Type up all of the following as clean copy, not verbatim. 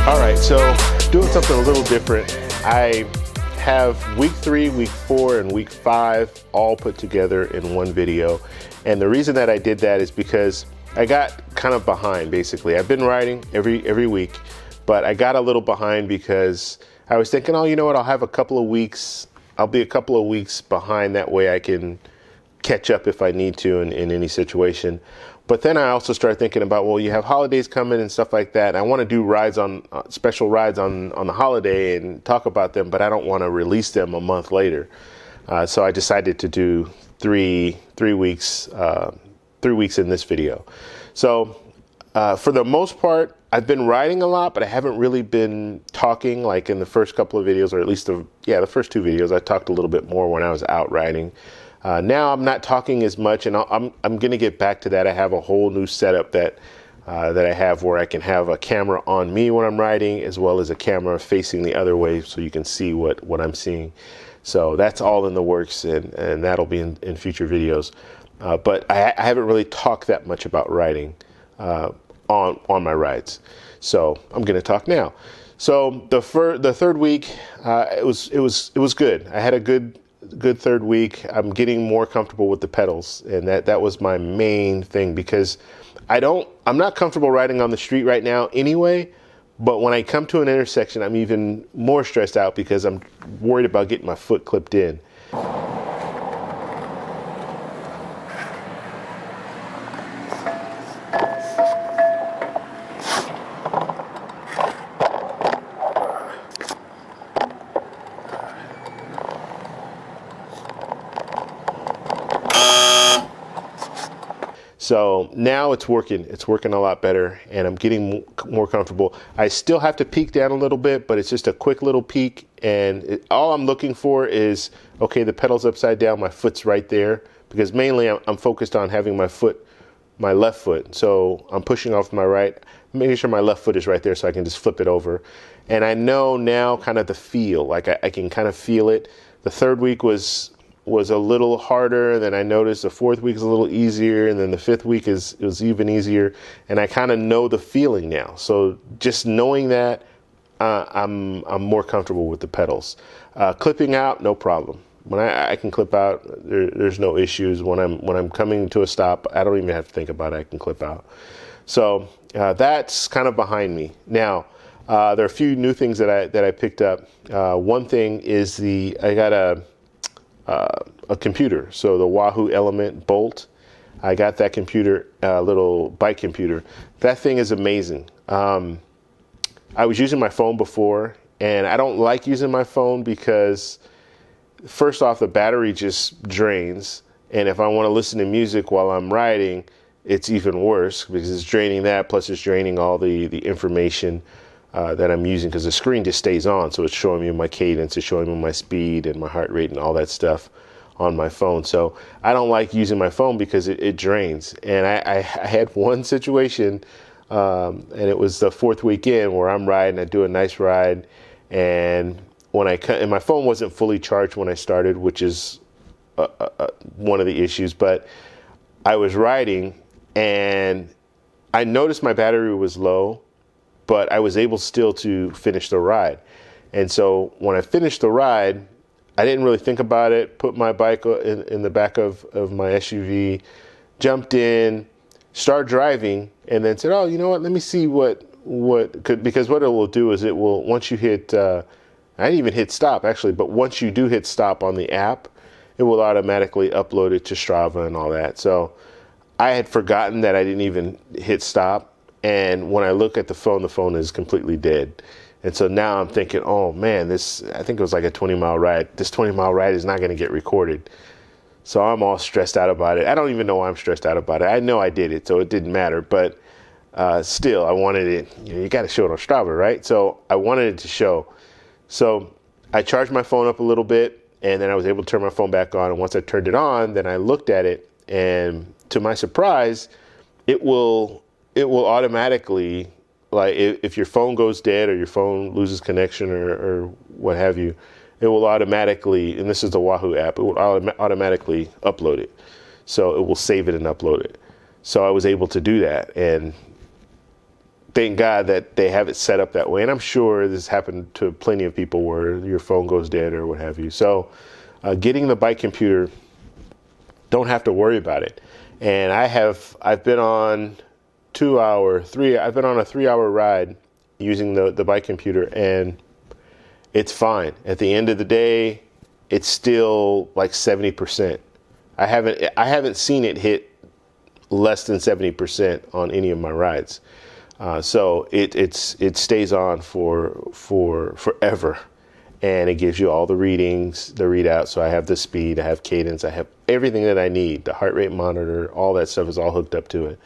All right, so doing something a little different. I have week 3, week 4, and week 5 all put together in one video. And the reason that I did that is because I got kind of behind, basically. I've been writing every week, but I got a little behind because I was thinking, oh, you know what, I'll have a couple of weeks. I'll be a couple of weeks behind. That way I can catch up if I need to in any situation. But then I also started thinking about, well, you have holidays coming and stuff like that. I want to do rides on special rides on the holiday and talk about them, but I don't want to release them a month later. So I decided to do three weeks in this video. So for the most part, I've been writing a lot, but I haven't really been talking like in the first couple of videos, or at least the first 2 videos. I talked a little bit more when I was out writing. Now I'm not talking as much, and I'm going to get back to that. I have a whole new setup that I have where I can have a camera on me when I'm writing, as well as a camera facing the other way, so you can see what I'm seeing. So that's all in the works, and that'll be in future videos. But I haven't really talked that much about writing on my rides. So I'm going to talk now. So the third week, it was good. I had a good third week. I'm getting more comfortable with the pedals, and that was my main thing, because I'm not comfortable riding on the street right now anyway, but when I come to an intersection, I'm even more stressed out because I'm worried about getting my foot clipped in. So now it's working a lot better, and I'm getting more comfortable. I still have to peek down a little bit, but it's just a quick little peek, and all I'm looking for is, okay, the pedal's upside down, my foot's right there, because mainly I'm focused on having my left foot. So I'm pushing off my right, making sure my left foot is right there so I can just flip it over. And I know now kind of the feel, like I can kind of feel it. The third week was a little harder. Then I noticed the fourth week is a little easier, and then the fifth week was even easier. And I kind of know the feeling now. So just knowing that, I'm more comfortable with the pedals. Clipping out, no problem. When I can clip out, there's no issues. When I'm coming to a stop, I don't even have to think about it. I can clip out. So that's kind of behind me. Now there are a few new things that I picked up. One thing is I got a computer, so the Wahoo Element Bolt. I got that computer, little bike computer. That thing is amazing. I was using my phone before, and I don't like using my phone because, first off, the battery just drains, and if I want to listen to music while I'm riding, it's even worse because it's draining that, plus it's draining all the information that I'm using, because the screen just stays on. So it's showing me my cadence, it's showing me my speed and my heart rate and all that stuff on my phone. So I don't like using my phone because it drains. And I had one situation, and it was the fourth weekend where I'm riding, I do a nice ride, and and my phone wasn't fully charged when I started, which is one of the issues, but I was riding and I noticed my battery was low, but I was able still to finish the ride. And so when I finished the ride, I didn't really think about it, put my bike in the back of my SUV, jumped in, started driving, and then said, oh, you know what, let me see because what it will do is it will, once you hit, I didn't even hit stop actually, but once you do hit stop on the app, it will automatically upload it to Strava and all that. So I had forgotten that I didn't even hit stop. And when I look at the phone is completely dead. And so now I'm thinking, oh man, I think it was like a 20-mile ride. This 20-mile ride is not going to get recorded. So I'm all stressed out about it. I don't even know why I'm stressed out about it. I know I did it, so it didn't matter. But still, I wanted it. You got to show it on Strava, right? So I wanted it to show. So I charged my phone up a little bit, and then I was able to turn my phone back on. And once I turned it on, then I looked at it, and to my surprise, it will automatically, like if your phone goes dead or your phone loses connection or what have you, it will automatically, and this is the Wahoo app, it will automatically upload it. So it will save it and upload it. So I was able to do that, and thank God that they have it set up that way. And I'm sure this happened to plenty of people where your phone goes dead or what have you. So getting the bike computer, don't have to worry about it. And I've been on I've been on a 3-hour ride using the bike computer, and it's fine. At the end of the day, it's still like 70%. I haven't seen it hit less than 70% on any of my rides. So it stays on for forever, and it gives you all the readings, the readouts. So I have the speed, I have cadence, I have everything that I need. The heart rate monitor, all that stuff is all hooked up to it.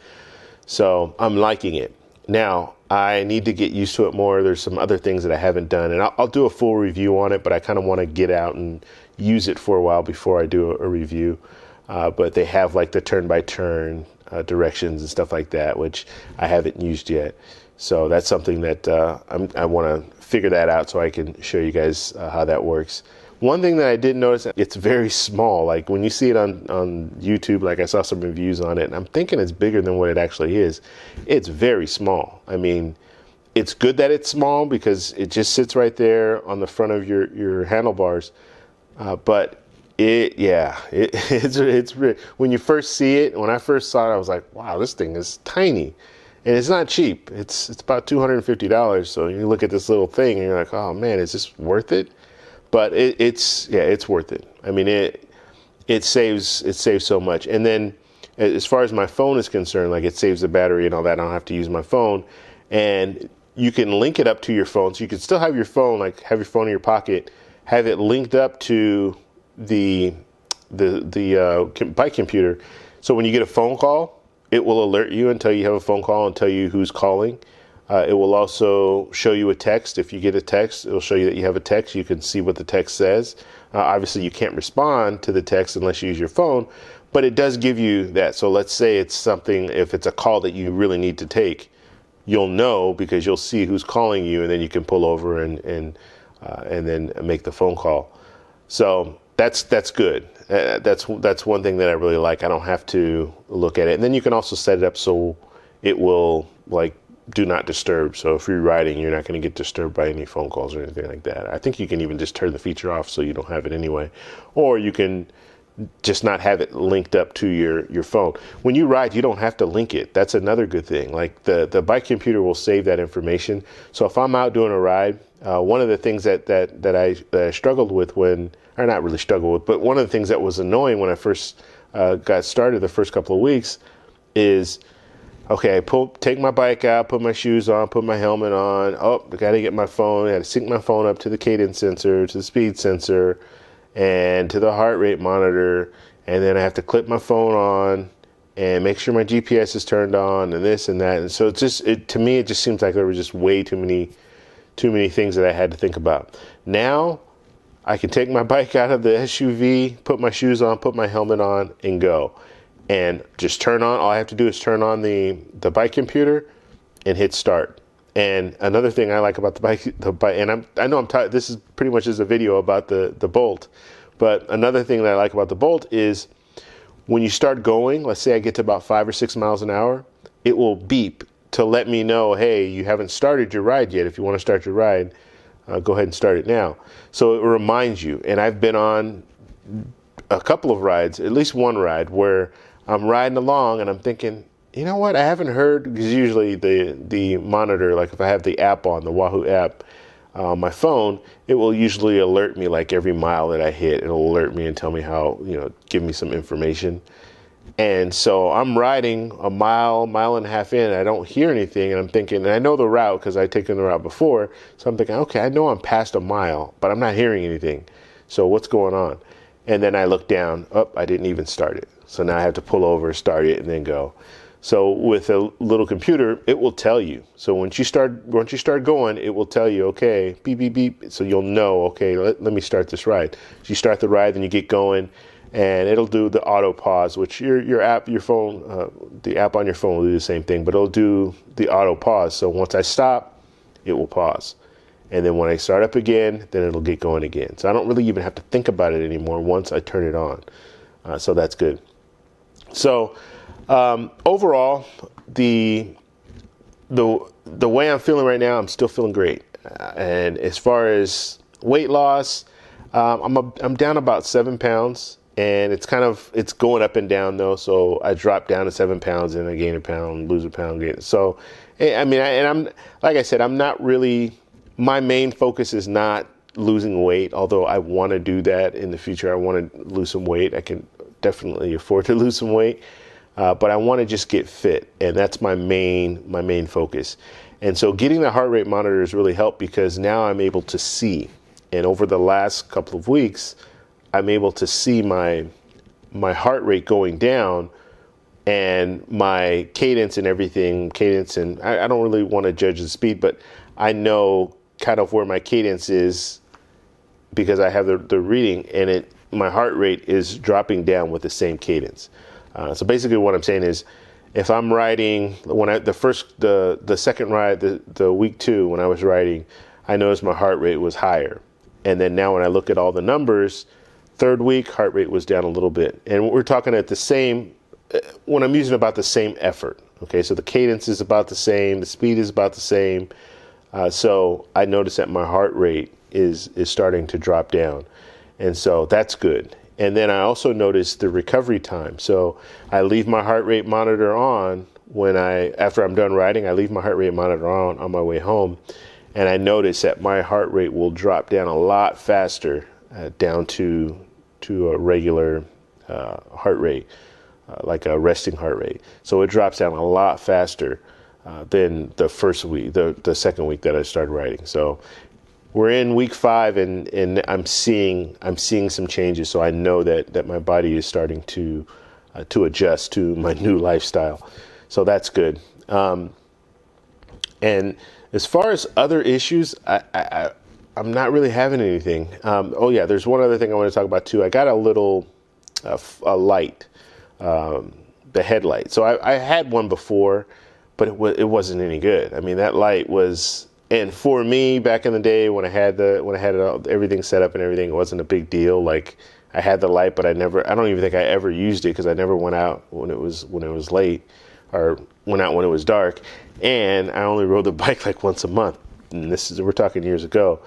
So I'm liking it. Now I need to get used to it more. There's some other things that I haven't done, and I'll do a full review on it, but I kind of want to get out and use it for a while before I do a review. But they have like the turn-by-turn directions and stuff like that, which I haven't used yet. So that's something that I want to figure that out so I can show you guys how that works. One thing that I did notice, it's very small. Like when you see it on YouTube, like I saw some reviews on it, and I'm thinking it's bigger than what it actually is. It's very small. I mean, it's good that it's small because it just sits right there on the front of your handlebars. But it's when you first see it, when I first saw it, I was like, wow, this thing is tiny. And it's not cheap. It's about $250. So you look at this little thing and you're like, oh man, is this worth it? But it's worth it. I mean, it saves so much. And then as far as my phone is concerned, like it saves the battery and all that. I don't have to use my phone. And you can link it up to your phone. So you can still have your phone, like have your phone in your pocket, have it linked up to the bike computer. So when you get a phone call, it will alert you and tell you have a phone call and tell you who's calling. It will also show you a text. If you get a text, it'll show you that you have a text. You can see what the text says. Obviously, you can't respond to the text unless you use your phone, but it does give you that. So let's say it's something, if it's a call that you really need to take, you'll know because you'll see who's calling you, and then you can pull over and then make the phone call. So that's good. That's one thing that I really like. I don't have to look at it. And then you can also set it up so it will like do not disturb. So if you're riding, you're not going to get disturbed by any phone calls or anything like that. I think you can even just turn the feature off so you don't have it anyway. Or you can just not have it linked up to your phone. When you ride, you don't have to link it. That's another good thing. Like the bike computer will save that information. So if I'm out doing a ride, one of the things that I struggled with or not really struggled with, but one of the things that was annoying when I first got started the first couple of weeks is, okay, take my bike out, put my shoes on, put my helmet on. Oh, I got to get my phone. I got to sync my phone up to the cadence sensor, to the speed sensor, and to the heart rate monitor. And then I have to clip my phone on and make sure my GPS is turned on and this and that. And so to me, it just seems like there were just way too many things that I had to think about. Now I can take my bike out of the SUV, put my shoes on, put my helmet on, and go. And just turn on, all I have to do is turn on the bike computer and hit start. And another thing I like about the bike, and I know I'm tired, this is pretty much just a video about the Bolt, but another thing that I like about the Bolt is when you start going, let's say I get to about 5 or 6 miles an hour, it will beep to let me know, hey, you haven't started your ride yet. If you want to start your ride, go ahead and start it now. So it reminds you. And I've been on a couple of rides, at least one ride, where I'm riding along and I'm thinking, you know what, I haven't heard, because usually the monitor, like if I have the app on, the Wahoo app, on my phone, it will usually alert me like every mile that I hit. It'll alert me and tell me how, give me some information. And so I'm riding a mile and a half in, and I don't hear anything, and I'm thinking, and I know the route because I've taken the route before, so I'm thinking, okay, I know I'm past a mile, but I'm not hearing anything. So what's going on? And then I look down, I didn't even start it. So now I have to pull over, start it, and then go. So with a little computer, it will tell you. So once you start going, it will tell you, okay, beep, beep, beep. So you'll know, okay, let me start this ride. So you start the ride, then you get going, and it'll do the auto pause, which your app, your phone, the app on your phone will do the same thing, but it'll do the auto pause. So once I stop, it will pause. And then when I start up again, then it'll get going again. So I don't really even have to think about it anymore once I turn it on. So that's good. So overall, the the way I'm feeling right now, I'm still feeling great. And as far as weight loss, I'm down about 7 pounds, and it's going up and down though. So I drop down to 7 pounds and I gain a pound, lose a pound, gain. So, I mean, and I'm, like I said, I'm not really, my main focus is not losing weight, although I want to do that in the future. I want to lose some weight. I can definitely afford to lose some weight. But I want to just get fit, and that's my main focus. And so getting the heart rate monitor has really helped, because now I'm able to see. And over the last couple of weeks, I'm able to see my heart rate going down, and my cadence and everything. And I don't really want to judge the speed, but I know kind of where my cadence is because I have the reading, and my heart rate is dropping down with the same cadence. So basically what I'm saying is, if I'm riding, the second ride, the week 2, when I was riding, I noticed my heart rate was higher. And then now when I look at all the numbers, third week, heart rate was down a little bit. And we're talking at the same, when I'm using about the same effort. Okay, so the cadence is about the same, the speed is about the same. So I noticed that my heart rate is starting to drop down. And so that's good. And then I also noticed the recovery time. So I leave my heart rate monitor on after I'm done riding. I leave my heart rate monitor on my way home, and I notice that my heart rate will drop down a lot faster, down to a regular heart rate, like a resting heart rate. So it drops down a lot faster than the first week, the second week that I started riding. So we're in week 5, and I'm seeing some changes. So I know that my body is starting to adjust to my new lifestyle. So that's good. And as far as other issues, I'm not really having anything. Oh yeah, there's one other thing I want to talk about too. I got a little a light, the headlight. So I had one before, but it wasn't any good. I mean, that light was. And for me, back in the day when I had everything set up and everything, it wasn't a big deal. Like, I had the light, but I don't even think I ever used it, because I never went out when it was late, or went out when it was dark. And I only rode the bike like once a month. And we're talking years ago.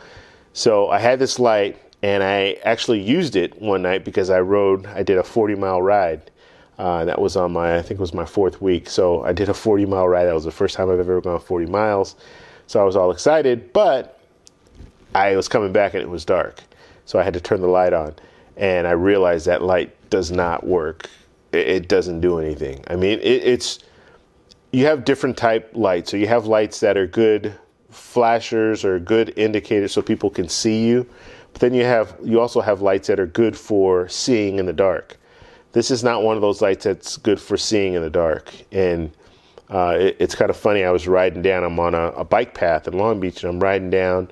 So I had this light, and I actually used it one night because I did a 40-mile ride. That was I think it was my 4th week. So I did a 40-mile ride. That was the first time I've ever gone 40 miles. So I was all excited, but I was coming back and it was dark. So I had to turn the light on, and I realized that light does not work. It doesn't do anything. I mean, you have different type lights. So you have lights that are good flashers or good indicators so people can see you. But then you also have lights that are good for seeing in the dark. This is not one of those lights that's good for seeing in the dark. And it's kind of funny. I was riding down. I'm on a bike path in Long Beach, and I'm riding down,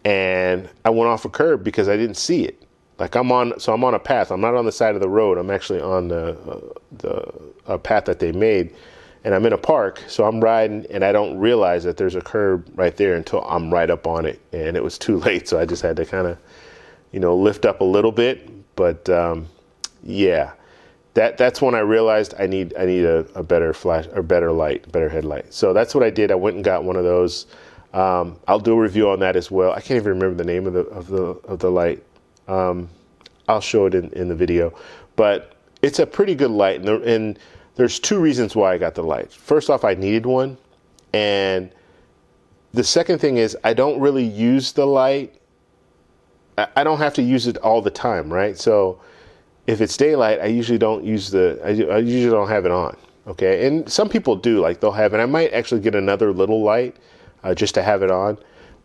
and I went off a curb because I didn't see it. Like, I'm on a path. I'm not on the side of the road. I'm actually on a path that they made, and I'm in a park. So I'm riding, and I don't realize that there's a curb right there until I'm right up on it, and it was too late. So I just had to kind of, lift up a little bit. But yeah. That's when I realized I need a better flash, or better light, better headlight. So that's what I did. I went and got one of those. I'll do a review on that as well. I can't even remember the name of the light. I'll show it in the video, but it's a pretty good light. And there's 2 reasons why I got the light. First off, I needed one, and the second thing is I don't really use the light. I don't have to use it all the time, right? So if it's daylight, I usually don't use I usually don't have it on, okay? And some people do, like they'll have it. I might actually get another little light just to have it on.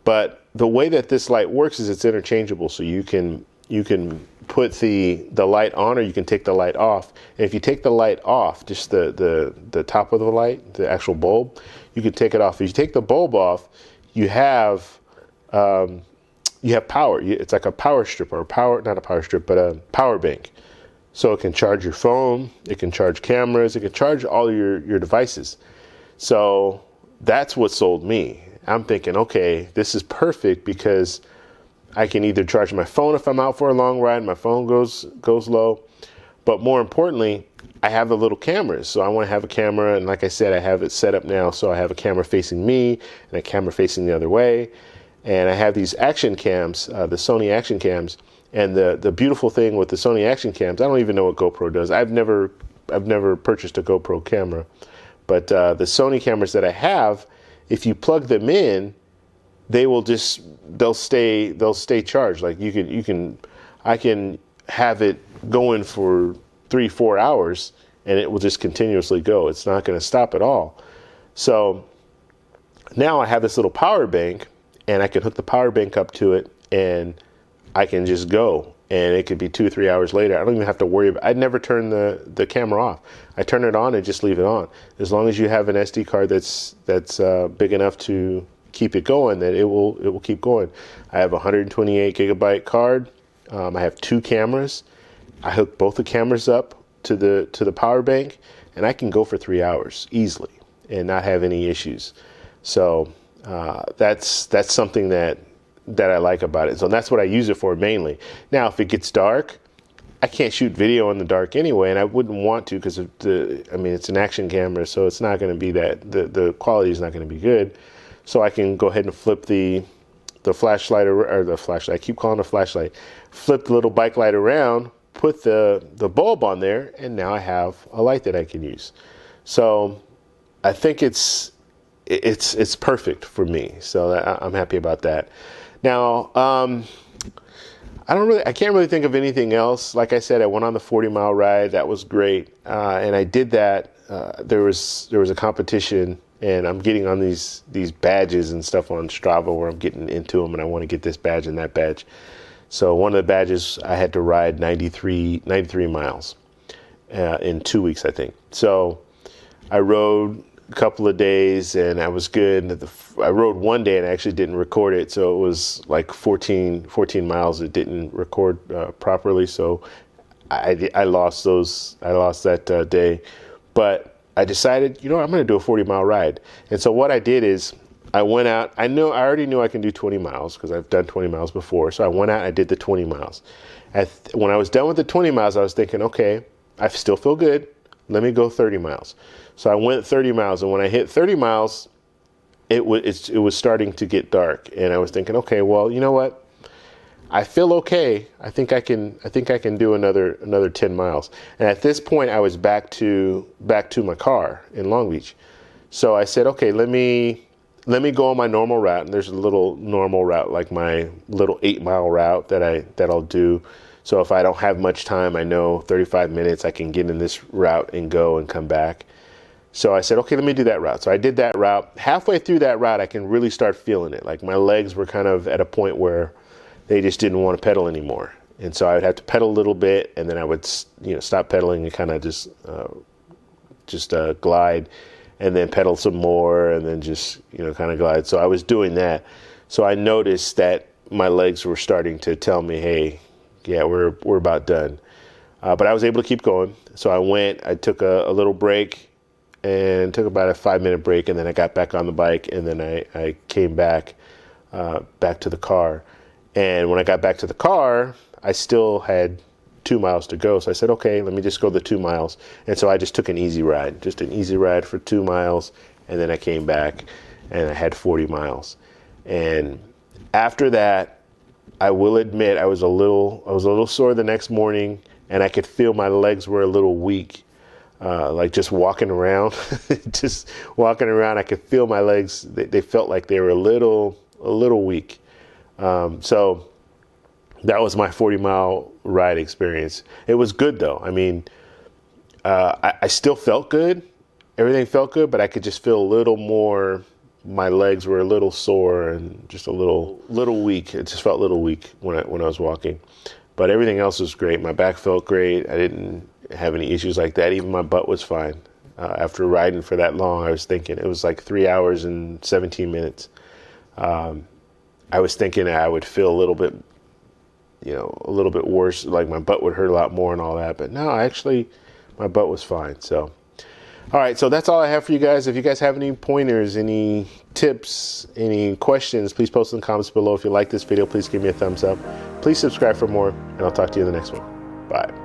But the way that this light works is it's interchangeable. So you can put the light on, or you can take the light off. And if you take the light off, just the top of the light, the actual bulb, you can take it off. If you take the bulb off, you have power. It's like a power strip, not a power strip, but a power bank. So it can charge your phone, it can charge cameras, it can charge all your devices. So that's what sold me. I'm thinking, okay, this is perfect, because I can either charge my phone if I'm out for a long ride, my phone goes low, but more importantly, I have the little cameras. So I want to have a camera. And like I said, I have it set up now. So I have a camera facing me and a camera facing the other way. And I have these action cams, the Sony action cams. And the beautiful thing with the Sony action cams, I don't even know what GoPro does. I've never purchased a GoPro camera, but the Sony cameras that I have, if you plug them in, they'll stay charged. Like I can have it going for 3-4 hours and it will just continuously go. It's not going to stop at all. So now I have this little power bank and I can hook the power bank up to it and I can just go, and it could be 2-3 hours later. I don't even have to worry about. I'd never turn the camera off. I turn it on and just leave it on. As long as you have an SD card that's big enough to keep it going, that it will keep going. I have a 128 gigabyte card. I have 2 cameras. I hook both the cameras up to the power bank, and I can go for 3 hours easily and not have any issues. So that's something that I like about it. So that's what I use it for mainly. Now, if it gets dark, I can't shoot video in the dark anyway, and I wouldn't want to because it's an action camera, so it's not going to be the quality is not going to be good. So I can go ahead and flip the flashlight or the flashlight. I keep calling it a flashlight. Flip the little bike light around, put the bulb on there, and now I have a light that I can use. So I think it's perfect for me. So I'm happy about that. Now, I can't really think of anything else. Like I said, I went on the 40-mile ride. That was great. And I did that. There was a competition, and I'm getting on these badges and stuff on Strava where I'm getting into them, and I want to get this badge and that badge. So one of the badges, I had to ride 93 miles in 2 weeks, I think. So I rode a couple of days and I was good. I rode one day and I actually didn't record it, so it was like 14 miles. It didn't record properly, so I lost that day. But I decided, I'm going to do a 40-mile ride. And so what I did is I went out. I already knew I can do 20 miles because I've done 20 miles before. So I went out and I did the 20 miles. When I was done with the 20 miles, I was thinking, okay, I still feel good. Let me go 30 miles. So I went 30 miles, and when I hit 30 miles, it was starting to get dark, and I was thinking, okay, well, you know what? I feel okay. I think I can do another 10 miles. And at this point, I was back to my car in Long Beach. So I said, okay, let me go on my normal route. And there's a little normal route, like my little 8-mile route that I'll do. So if I don't have much time, I know 35 minutes I can get in this route and go and come back. So I said, okay, let me do that route. So I did that route. Halfway through that route, I can really start feeling it. Like my legs were kind of at a point where they just didn't want to pedal anymore. And so I would have to pedal a little bit, and then I would, stop pedaling and kind of just glide, and then pedal some more, and then just, kind of glide. So I was doing that. So I noticed that my legs were starting to tell me, hey, yeah, we're about done. But I was able to keep going. So I took a little break, and took about a 5-minute break, and then I got back on the bike, and then I came back to the car. And when I got back to the car, I still had 2 miles to go. So I said, okay, let me just go the 2 miles. And so I just took an easy ride for 2 miles, and then I came back, and I had 40 miles. And after that, I will admit I was a little sore the next morning, and I could feel my legs were a little weak. Like just walking around, I could feel my legs. They felt like they were a little weak. So that was my 40-mile ride experience. It was good though. I mean, I still felt good. Everything felt good, but I could just feel a little more. My legs were a little sore and just a little weak. It just felt a little weak when I was walking, but everything else was great. My back felt great. I didn't have any issues like that. Even my butt was fine. After riding for that long, I was thinking it was like 3 hours and 17 minutes. I was thinking I would feel a little bit worse, like my butt would hurt a lot more and all that. But no, actually, my butt was fine. So, all right. So that's all I have for you guys. If you guys have any pointers, any tips, any questions, please post in the comments below. If you like this video, please give me a thumbs up. Please subscribe for more, and I'll talk to you in the next one. Bye.